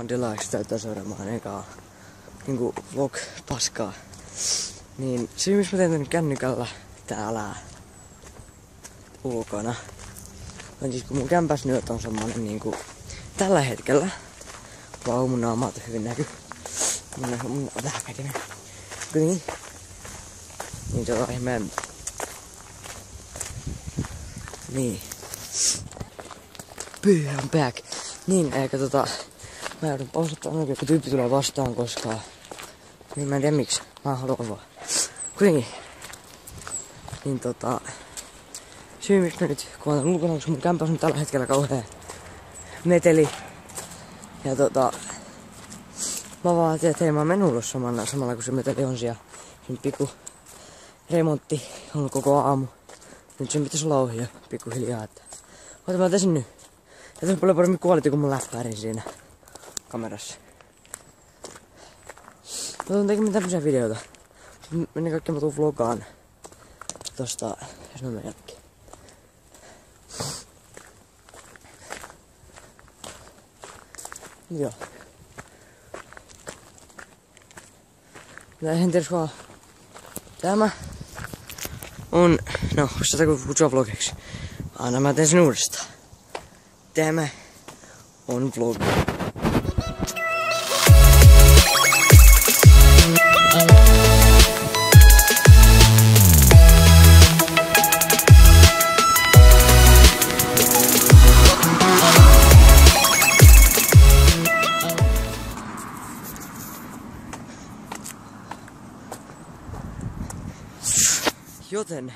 Deluxe täyttää seuraamaan ekaa niinku vlog-paskaa. Niin syy missä mä teen tän kännykällä täällä ulkona on siis kun mun kämpäs nyt on semmonen niinku tällä hetkellä. Vau, mun naamat hyvin näkyy. Mun vähän kätinen. Kuitenkin. Niin se on ihme. Niin. I'm back. Niin, eikä mä joudun pausattaa oikein, kun tyyppi tulee vastaan koskaan. Niin mä en tiedä miksi. Mä haluan vaan. Kuitenkin. Niin syy miksi mä nyt kuvaan ulkona, koska mun kämpäs on tällä hetkellä kauhea meteli. Ja mä vaan ajattelin, että hei mä menen ulos samalla kun se meteli on siellä. Sen pikku remontti on koko aamu. Nyt sen pitäisi olla ohi jo pikkuhiljaa, että oota mä tein nyt. Ja tässä on paljon paremmin quality kun mun läppärin siinä kamerassa. Mä tuun tekemään tämmösiä videoita. Ennen kaikkea mä tuun vlogaan tosta, jos mä menen jälkeen. Joo. Mä en tiedä vaan. Tämä on, no, sitä kun kutsua vlogiksi. Anna mä teen sen uudestaan. Tämä on vlog. Joten,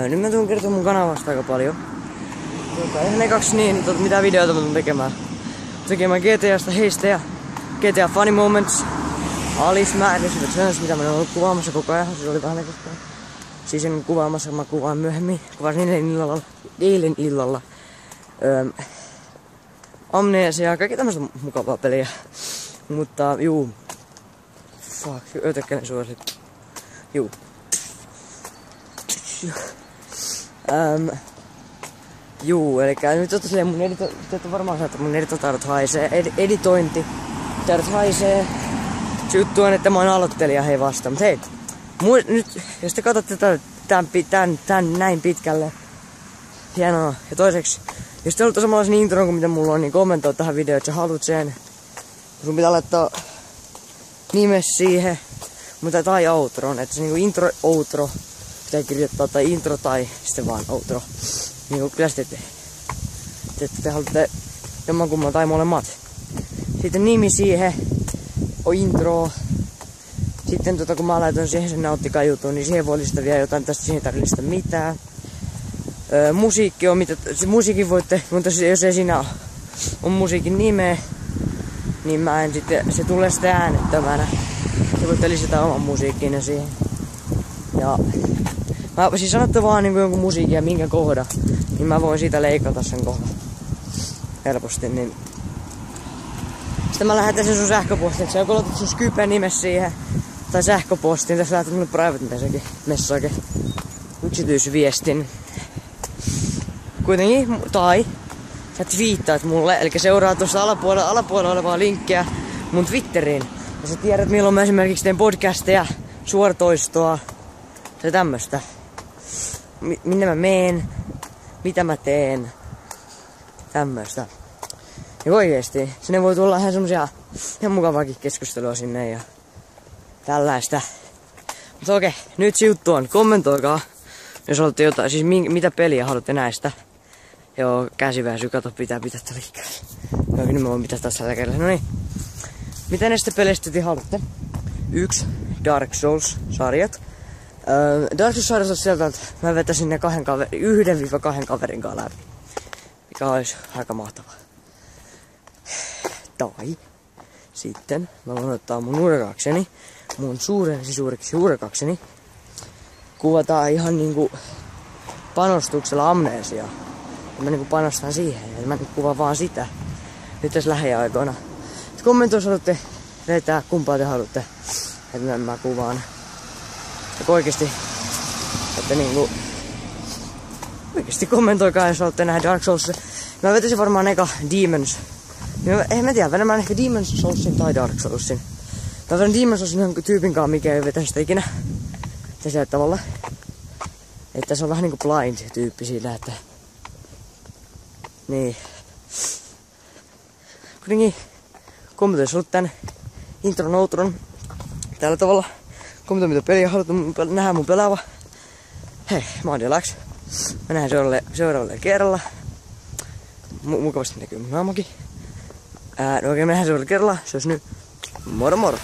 nyt mä tuun kertoa mun kanavasta aika paljon. Ihan ekaksi niin, mitä videoita mä tuun tekemään. Tekemään GTAsta heistä ja GTA Funny Moments. Alice Madness, mitä mä oon ollut kuvaamassa koko ajan. Se oli vähän ekostaan. Siis en kuvaamassa, mä kuvaan myöhemmin. Kuvasin eilen illalla. Amnesia ja kaikki tämmöstä mukavaa peliä. Mutta juu. Fuck, ötökkäinen suosit. Juu. Juu, elikkä nyt silleen mun te varmaan sanoa, että mun editotaidot haisee, editointitaidot haisee. Se juttu on, että mä oon aloittelija hei vasta, mut hei, nyt, jos te katsotte tän näin pitkälle, hienoa. Ja toiseksi, jos te haluatte samanlaisen intron kuin mitä mulla on, niin kommentoi tähän videoon, että sä haluat sen. Sun pitää laittaa nimes siihen, mutta tai outron, että se niinku intro, outro. Pitää kirjoittaa tai intro tai sitten vaan outro. Niinku kyllä te haluatte jommankumman tai molemmat. Sitten nimi siihen on intro. Sitten kun mä laitan siihen sen nauttikaa jutun, niin siihen voi lisätä vielä jotain, tästä siihen ei tarvitse lisätä mitään. Musiikki on mitä, se musiikin voitte, mutta jos ei siinä on musiikin nimeä, niin mä en sitten, se tulee sitten äänettömänä. Se voitte lisätä oman musiikkinne siihen. Ja mä siis sanotte vaan niin jonkun musiikin ja minkä kohdan, niin mä voin siitä leikata sen kohdan helposti. Niin. Sitten mä lähetän sen sun sähköpostiin, että sä joko laitat sun Skypen nimes siihen, tai sähköpostiin, tässä lähetät mulle private yksityisviestin. Kuitenkin, tai sä twiittaat mulle, eli seuraa tuossa alapuolella olevaa linkkiä mun Twitteriin. Ja sä tiedät milloin mä esimerkiksi teen podcasteja, suoratoistoa, tai tämmöstä. Minne mä meen, mitä mä teen, tämmöstä. Ja oikeesti, sinne voi tulla ihan semmosia ihan mukavaakin keskustelua sinne ja tällaista. Mutta okei, nyt se juttu on. Kommentoikaa, jos haluatte jotain, siis mitä peliä haluatte näistä. Joo, käsiväisy, kato, pitää liikkeelle. Joo, nyt mä voin pitää taas tällä kerralla. Noniin. Mitä näistä peleistä te haluatte? 1. Dark Souls-sarjat. Dark Souls-sarjat on sieltä, että mä vetäisin ne 1-2 kaverin kanssa läpi. Mikä olisi aika mahtavaa. Tai sitten mä voin ottaa mun urakakseni, mun suureksi urakakseni. Kuvataan ihan niinku panostuksella amnesiaa. Ja mä niinku panostan siihen ja mä niinku kuvaan vaan sitä. Nyt tässä lähiaikoina. Kommentoi jos haluatte vetää kumpaa te haluatte. Että mä kuvaan. Ja oikeesti, että niinku oikeesti kommentoikaa jos haluatte nähdä Dark Souls. Mä vetäisin varmaan eka En mä tiedä, venemään ehkä Demon's Soulsin tai Dark Soulsin. Tai on Demon's Soulsin jonkun tyypinkaan, mikä ei vetä sitä ikinä. Sillä tavalla. Että se on vähän niinku blind-tyyppi sillä, että... Niin. Kuitenkin kommentoin sulle tän intron outron tällä tavalla. Kommentoin mitä peliä haluat nähdä mun pelaava. Hei, mä oon Delax. Mä nähdään seuraavalle kerralla. Mukavasti näkyy mun naamakin. No oikein, me nähdään seuraavalla kerralla. Se olisi nyt moro moro.